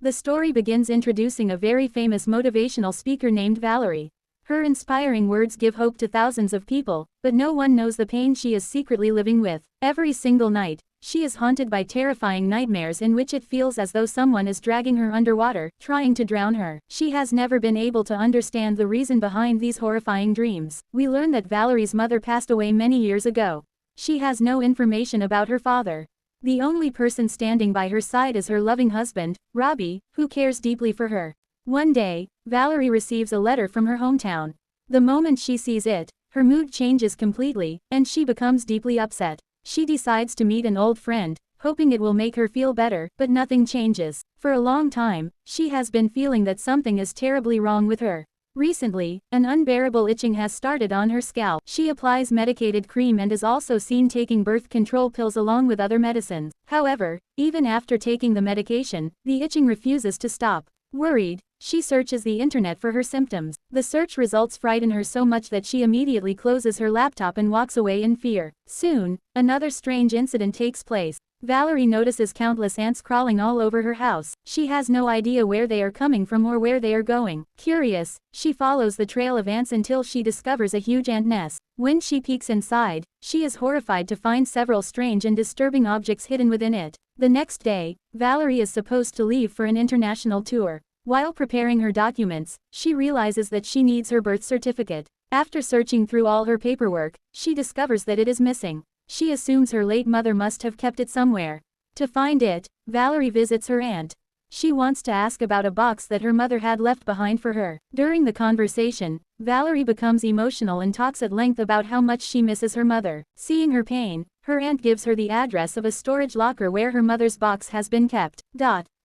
The story begins introducing a very famous motivational speaker named Valerie. Her inspiring words give hope to thousands of people, but no one knows the pain she is secretly living with. Every single night, she is haunted by terrifying nightmares in which it feels as though someone is dragging her underwater, trying to drown her. She has never been able to understand the reason behind these horrifying dreams. We learn that Valerie's mother passed away many years ago. She has no information about her father. The only person standing by her side is her loving husband, Robbie, who cares deeply for her. One day, Valerie receives a letter from her hometown. The moment she sees it, her mood changes completely, and she becomes deeply upset. She decides to meet an old friend, hoping it will make her feel better, but nothing changes. For a long time, she has been feeling that something is terribly wrong with her. Recently, an unbearable itching has started on her scalp. She applies medicated cream and is also seen taking birth control pills along with other medicines. However, even after taking the medication, the itching refuses to stop. Worried, she searches the internet for her symptoms. The search results frighten her so much that she immediately closes her laptop and walks away in fear. Soon, another strange incident takes place. Valerie notices countless ants crawling all over her house. She has no idea where they are coming from or where they are going. Curious, she follows the trail of ants until she discovers a huge ant nest. When she peeks inside, she is horrified to find several strange and disturbing objects hidden within it. The next day, Valerie is supposed to leave for an international tour. While preparing her documents, she realizes that she needs her birth certificate. After searching through all her paperwork, she discovers that it is missing. She assumes her late mother must have kept it somewhere. To find it, Valerie visits her aunt. She wants to ask about a box that her mother had left behind for her. During the conversation, Valerie becomes emotional and talks at length about how much she misses her mother. Seeing her pain, her aunt gives her the address of a storage locker where her mother's box has been kept.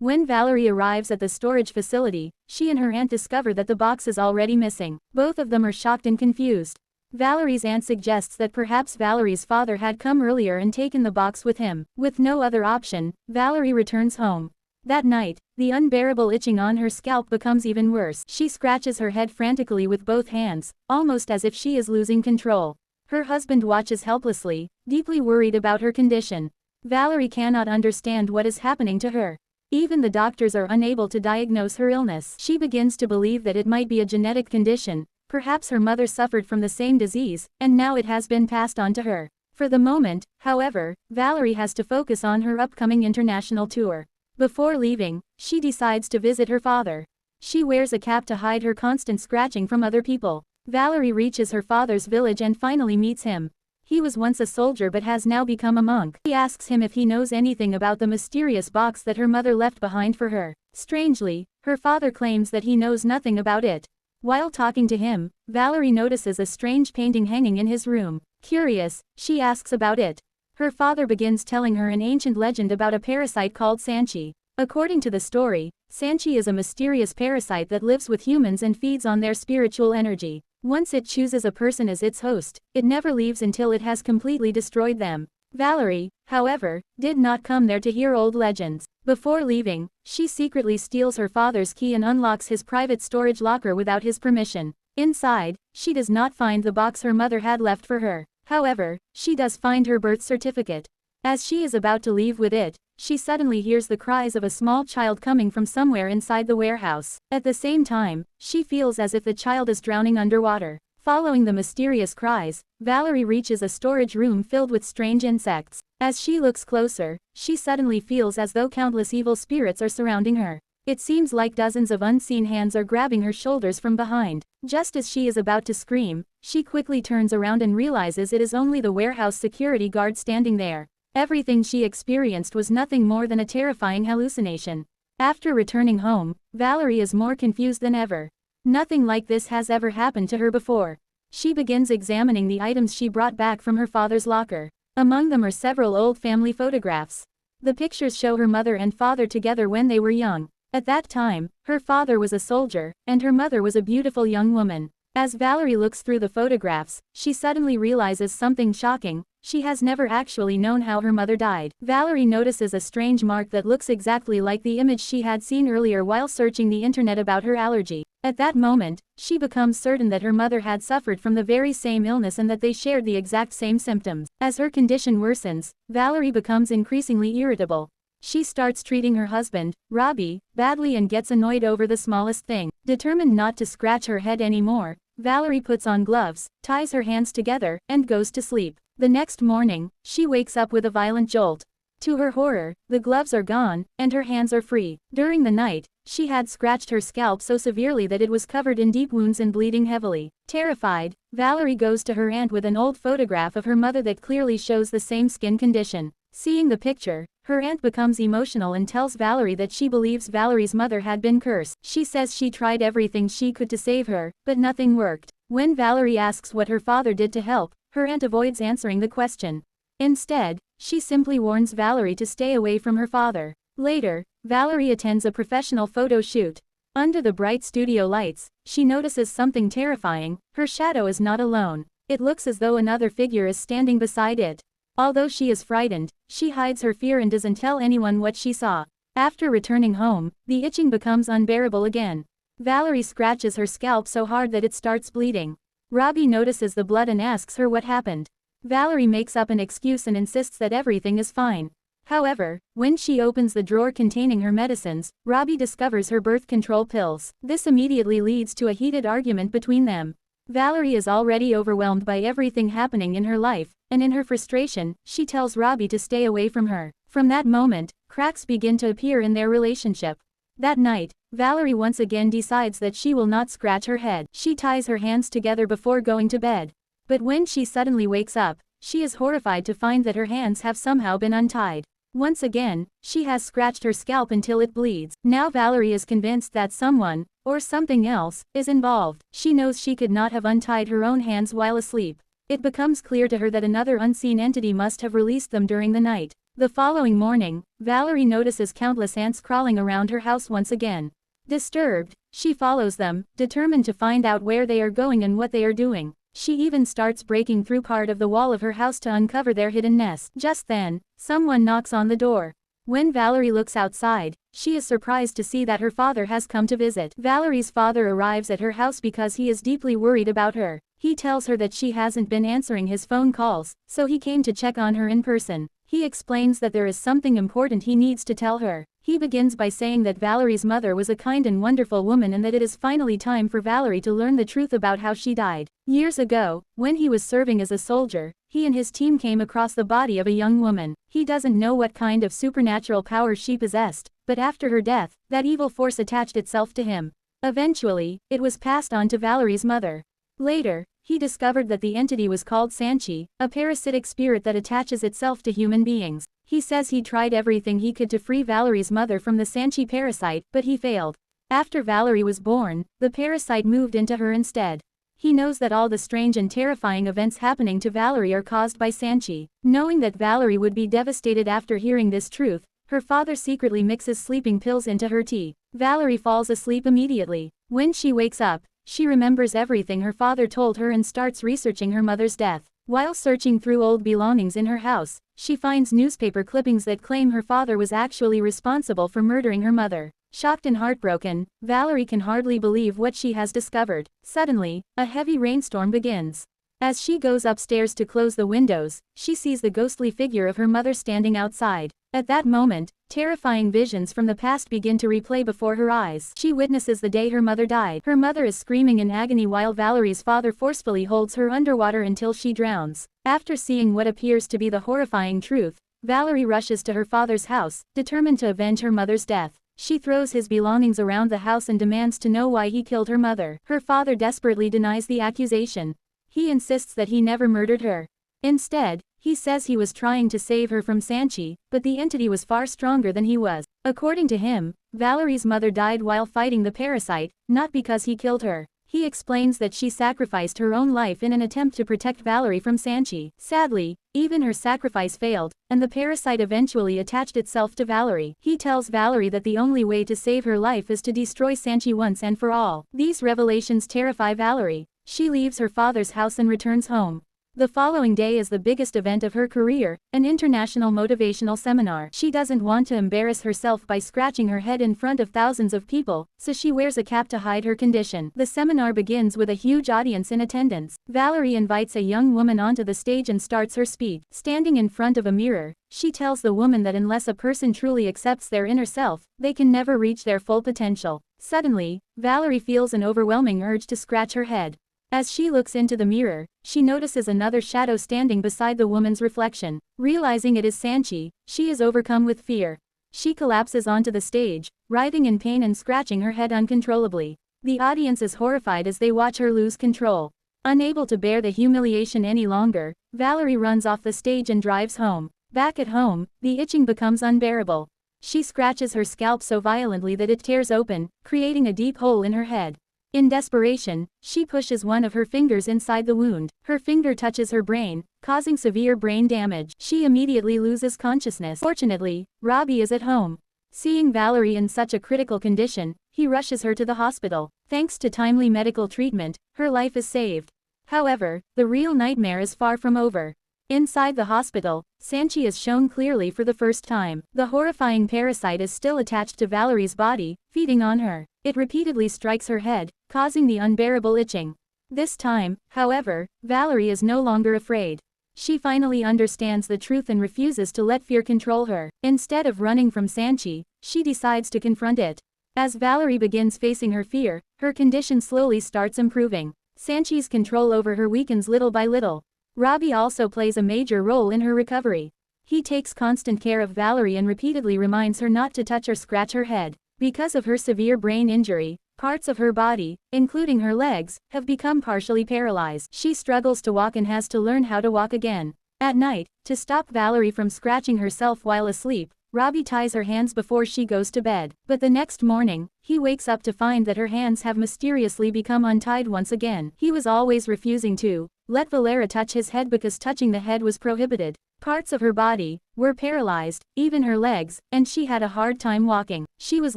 When Valerie arrives at the storage facility, she and her aunt discover that the box is already missing. Both of them are shocked and confused. Valerie's aunt suggests that perhaps Valerie's father had come earlier and taken the box with him. With no other option, Valerie returns home. That night, the unbearable itching on her scalp becomes even worse. She scratches her head frantically with both hands, almost as if she is losing control. Her husband watches helplessly, deeply worried about her condition. Valerie cannot understand what is happening to her. Even the doctors are unable to diagnose her illness. She begins to believe that it might be a genetic condition. Perhaps her mother suffered from the same disease, and now it has been passed on to her. For the moment, however, Valerie has to focus on her upcoming international tour. Before leaving, she decides to visit her father. She wears a cap to hide her constant scratching from other people. Valerie reaches her father's village and finally meets him. He was once a soldier but has now become a monk. He asks him if he knows anything about the mysterious box that her mother left behind for her. Strangely, her father claims that he knows nothing about it. While talking to him, Valerie notices a strange painting hanging in his room. Curious, she asks about it. Her father begins telling her an ancient legend about a parasite called Sanchi. According to the story, Sanchi is a mysterious parasite that lives with humans and feeds on their spiritual energy. Once it chooses a person as its host, it never leaves until it has completely destroyed them. Valerie, however, did not come there to hear old legends. Before leaving, she secretly steals her father's key and unlocks his private storage locker without his permission. Inside, she does not find the box her mother had left for her. However, she does find her birth certificate. As she is about to leave with it, she suddenly hears the cries of a small child coming from somewhere inside the warehouse. At the same time, she feels as if the child is drowning underwater. Following the mysterious cries, Valerie reaches a storage room filled with strange insects. As she looks closer, she suddenly feels as though countless evil spirits are surrounding her. It seems like dozens of unseen hands are grabbing her shoulders from behind. Just as she is about to scream, she quickly turns around and realizes it is only the warehouse security guard standing there. Everything she experienced was nothing more than a terrifying hallucination. After returning home, Valerie is more confused than ever. Nothing like this has ever happened to her before. She begins examining the items she brought back from her father's locker. Among them are several old family photographs. The pictures show her mother and father together when they were young. At that time, her father was a soldier, and her mother was a beautiful young woman. As Valerie looks through the photographs, she suddenly realizes something shocking. She has never actually known how her mother died. Valerie notices a strange mark that looks exactly like the image she had seen earlier while searching the internet about her allergy. At that moment, she becomes certain that her mother had suffered from the very same illness and that they shared the exact same symptoms. As her condition worsens, Valerie becomes increasingly irritable. She starts treating her husband, Robbie, badly and gets annoyed over the smallest thing. Determined not to scratch her head anymore, Valerie puts on gloves, ties her hands together, and goes to sleep. The next morning, she wakes up with a violent jolt. To her horror, the gloves are gone, and her hands are free. During the night, she had scratched her scalp so severely that it was covered in deep wounds and bleeding heavily. Terrified, Valerie goes to her aunt with an old photograph of her mother that clearly shows the same skin condition. Seeing the picture, her aunt becomes emotional and tells Valerie that she believes Valerie's mother had been cursed. She says she tried everything she could to save her, but nothing worked. When Valerie asks what her father did to help, her aunt avoids answering the question. Instead, she simply warns Valerie to stay away from her father. Later, Valerie attends a professional photo shoot. Under the bright studio lights, she notices something terrifying. Her shadow is not alone. It looks as though another figure is standing beside it. Although she is frightened, she hides her fear and doesn't tell anyone what she saw. After returning home, the itching becomes unbearable again. Valerie scratches her scalp so hard that it starts bleeding. Robbie notices the blood and asks her what happened. Valerie makes up an excuse and insists that everything is fine. However, when she opens the drawer containing her medicines, Robbie discovers her birth control pills. This immediately leads to a heated argument between them. Valerie is already overwhelmed by everything happening in her life, and in her frustration, she tells Robbie to stay away from her. From that moment, cracks begin to appear in their relationship. That night, Valerie once again decides that she will not scratch her head. She ties her hands together before going to bed. But when she suddenly wakes up, she is horrified to find that her hands have somehow been untied. Once again, she has scratched her scalp until it bleeds. Now Valerie is convinced that someone, or something else, is involved. She knows she could not have untied her own hands while asleep. It becomes clear to her that another unseen entity must have released them during the night. The following morning, Valerie notices countless ants crawling around her house once again. Disturbed, she follows them, determined to find out where they are going and what they are doing. She even starts breaking through part of the wall of her house to uncover their hidden nest. Just then, someone knocks on the door. When Valerie looks outside, she is surprised to see that her father has come to visit. Valerie's father arrives at her house because he is deeply worried about her. He tells her that she hasn't been answering his phone calls, so he came to check on her in person. He explains that there is something important he needs to tell her. He begins by saying that Valerie's mother was a kind and wonderful woman and that it is finally time for Valerie to learn the truth about how she died. Years ago, when he was serving as a soldier, he and his team came across the body of a young woman. He doesn't know what kind of supernatural power she possessed, but after her death, that evil force attached itself to him. Eventually, it was passed on to Valerie's mother. Later, he discovered that the entity was called Sanchi, a parasitic spirit that attaches itself to human beings. He says he tried everything he could to free Valerie's mother from the Sanchi parasite, but he failed. After Valerie was born, the parasite moved into her instead. He knows that all the strange and terrifying events happening to Valerie are caused by Sanchi. Knowing that Valerie would be devastated after hearing this truth, her father secretly mixes sleeping pills into her tea. Valerie falls asleep immediately. When she wakes up, she remembers everything her father told her and starts researching her mother's death. While searching through old belongings in her house, she finds newspaper clippings that claim her father was actually responsible for murdering her mother. Shocked and heartbroken, Valerie can hardly believe what she has discovered. Suddenly, a heavy rainstorm begins. As she goes upstairs to close the windows, she sees the ghostly figure of her mother standing outside. At that moment, terrifying visions from the past begin to replay before her eyes. She witnesses the day her mother died. Her mother is screaming in agony while Valerie's father forcefully holds her underwater until she drowns. After seeing what appears to be the horrifying truth, Valerie rushes to her father's house, determined to avenge her mother's death. She throws his belongings around the house and demands to know why he killed her mother. Her father desperately denies the accusation. He insists that he never murdered her. Instead, he says he was trying to save her from Sanchi, but the entity was far stronger than he was. According to him, Valerie's mother died while fighting the parasite, not because he killed her. He explains that she sacrificed her own life in an attempt to protect Valerie from Sanchi. Sadly, even her sacrifice failed, and the parasite eventually attached itself to Valerie. He tells Valerie that the only way to save her life is to destroy Sanchi once and for all. These revelations terrify Valerie. She leaves her father's house and returns home. The following day is the biggest event of her career, an international motivational seminar. She doesn't want to embarrass herself by scratching her head in front of thousands of people, so she wears a cap to hide her condition. The seminar begins with a huge audience in attendance. Valerie invites a young woman onto the stage and starts her speech. Standing in front of a mirror, she tells the woman that unless a person truly accepts their inner self, they can never reach their full potential. Suddenly, Valerie feels an overwhelming urge to scratch her head. As she looks into the mirror, she notices another shadow standing beside the woman's reflection. Realizing it is Sanchi, she is overcome with fear. She collapses onto the stage, writhing in pain and scratching her head uncontrollably. The audience is horrified as they watch her lose control. Unable to bear the humiliation any longer, Valerie runs off the stage and drives home. Back at home, the itching becomes unbearable. She scratches her scalp so violently that it tears open, creating a deep hole in her head. In desperation, she pushes one of her fingers inside the wound. Her finger touches her brain, causing severe brain damage. She immediately loses consciousness. Fortunately, Robbie is at home. Seeing Valerie in such a critical condition, he rushes her to the hospital. Thanks to timely medical treatment, her life is saved. However, the real nightmare is far from over. Inside the hospital, Sanchi is shown clearly for the first time. The horrifying parasite is still attached to Valerie's body, feeding on her. It repeatedly strikes her head, causing the unbearable itching. This time, however, Valerie is no longer afraid. She finally understands the truth and refuses to let fear control her. Instead of running from Sanchi, she decides to confront it. As Valerie begins facing her fear, her condition slowly starts improving. Sanchi's control over her weakens little by little. Robbie also plays a major role in her recovery. He takes constant care of Valerie and repeatedly reminds her not to touch or scratch her head. Because of her severe brain injury, parts of her body, including her legs, have become partially paralyzed. She struggles to walk and has to learn how to walk again. At night, to stop Valerie from scratching herself while asleep, Robbie ties her hands before she goes to bed. But the next morning, he wakes up to find that her hands have mysteriously become untied once again. He was always refusing to let Valera touch his head because touching the head was prohibited. Parts of her body were paralyzed, even her legs, and she had a hard time walking. She was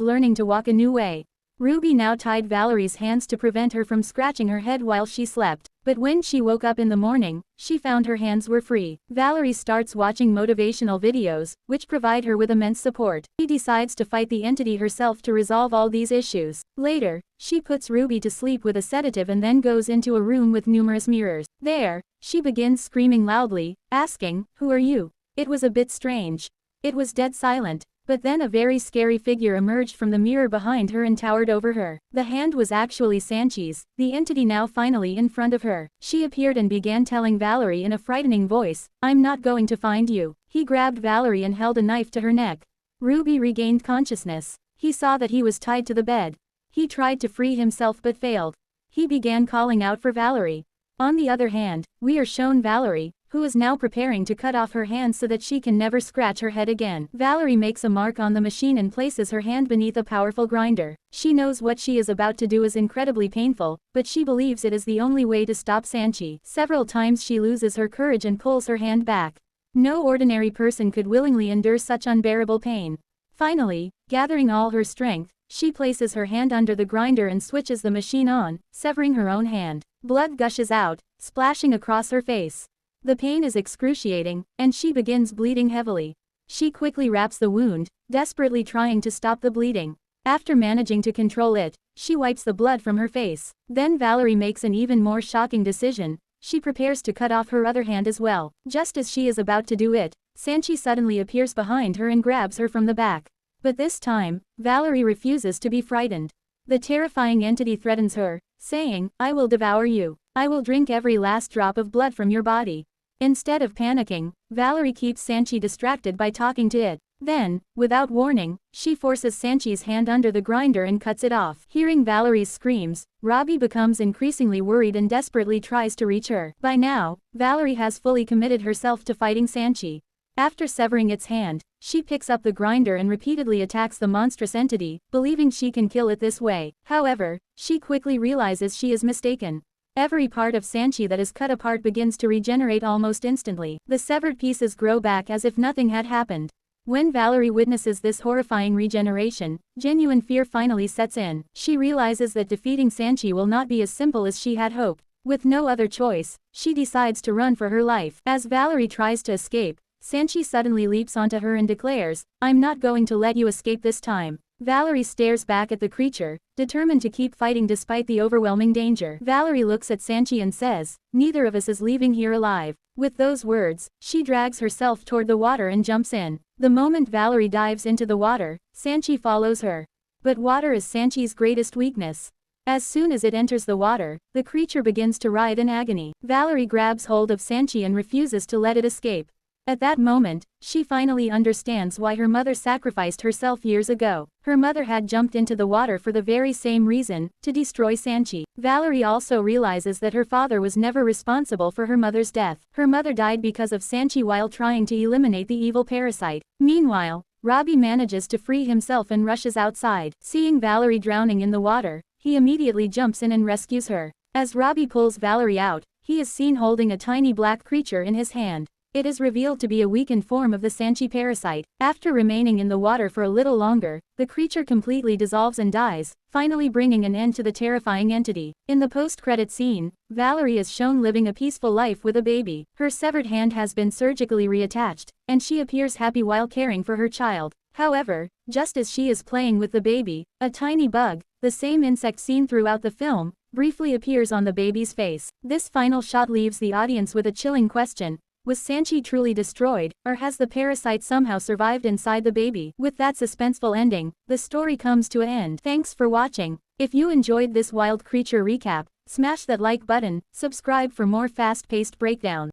learning to walk a new way. Ruby now tied Valerie's hands to prevent her from scratching her head while she slept. But when she woke up in the morning, she found her hands were free. Valerie starts watching motivational videos, which provide her with immense support. She decides to fight the entity herself to resolve all these issues. Later, she puts Ruby to sleep with a sedative and then goes into a room with numerous mirrors. There, she begins screaming loudly, asking, "Who are you?" It was a bit strange. It was dead silent. But then a very scary figure emerged from the mirror behind her and towered over her. The hand was actually Sanchi's, the entity now finally in front of her. She appeared and began telling Valerie in a frightening voice, "I'm not going to find you." He grabbed Valerie and held a knife to her neck. Ruby regained consciousness. He saw that he was tied to the bed. He tried to free himself but failed. He began calling out for Valerie. On the other hand, we are shown Valerie, who is now preparing to cut off her hands so that she can never scratch her head again. Valerie makes a mark on the machine and places her hand beneath a powerful grinder. She knows what she is about to do is incredibly painful, but she believes it is the only way to stop Sanchi. Several times she loses her courage and pulls her hand back. No ordinary person could willingly endure such unbearable pain. Finally, gathering all her strength, she places her hand under the grinder and switches the machine on, severing her own hand. Blood gushes out, splashing across her face. The pain is excruciating, and she begins bleeding heavily. She quickly wraps the wound, desperately trying to stop the bleeding. After managing to control it, she wipes the blood from her face. Then Valerie makes an even more shocking decision. She prepares to cut off her other hand as well. Just as she is about to do it, Sanchi suddenly appears behind her and grabs her from the back. But this time, Valerie refuses to be frightened. The terrifying entity threatens her, saying, "I will devour you. I will drink every last drop of blood from your body." Instead of panicking, Valerie keeps Sanchi distracted by talking to it. Then, without warning, she forces Sanchi's hand under the grinder and cuts it off. Hearing Valerie's screams, Robbie becomes increasingly worried and desperately tries to reach her. By now, Valerie has fully committed herself to fighting Sanchi. After severing its hand, she picks up the grinder and repeatedly attacks the monstrous entity, believing she can kill it this way. However, she quickly realizes she is mistaken. Every part of Sanchi that is cut apart begins to regenerate almost instantly. The severed pieces grow back as if nothing had happened. When Valerie witnesses this horrifying regeneration, genuine fear finally sets in. She realizes that defeating Sanchi will not be as simple as she had hoped. With no other choice, she decides to run for her life. As Valerie tries to escape, Sanchi suddenly leaps onto her and declares, "I'm not going to let you escape this time." Valerie stares back at the creature, determined to keep fighting despite the overwhelming danger. Valerie looks at Sanchi and says, "Neither of us is leaving here alive." With those words, she drags herself toward the water and jumps in. The moment Valerie dives into the water, Sanchi follows her. But water is Sanchi's greatest weakness. As soon as it enters the water, the creature begins to writhe in agony. Valerie grabs hold of Sanchi and refuses to let it escape. At that moment, she finally understands why her mother sacrificed herself years ago. Her mother had jumped into the water for the very same reason, to destroy Sanchi. Valerie also realizes that her father was never responsible for her mother's death. Her mother died because of Sanchi while trying to eliminate the evil parasite. Meanwhile, Robbie manages to free himself and rushes outside. Seeing Valerie drowning in the water, he immediately jumps in and rescues her. As Robbie pulls Valerie out, he is seen holding a tiny black creature in his hand. It is revealed to be a weakened form of the Sanchi parasite. After remaining in the water for a little longer, the creature completely dissolves and dies, finally bringing an end to the terrifying entity. In the post-credit scene, Valerie is shown living a peaceful life with a baby. Her severed hand has been surgically reattached, and she appears happy while caring for her child. However, just as she is playing with the baby, a tiny bug, the same insect seen throughout the film, briefly appears on the baby's face. This final shot leaves the audience with a chilling question. Was Sanchi truly destroyed, or has the parasite somehow survived inside the baby? With that suspenseful ending, the story comes to an end. Thanks for watching. If you enjoyed this wild creature recap, smash that like button, subscribe for more fast-paced breakdown.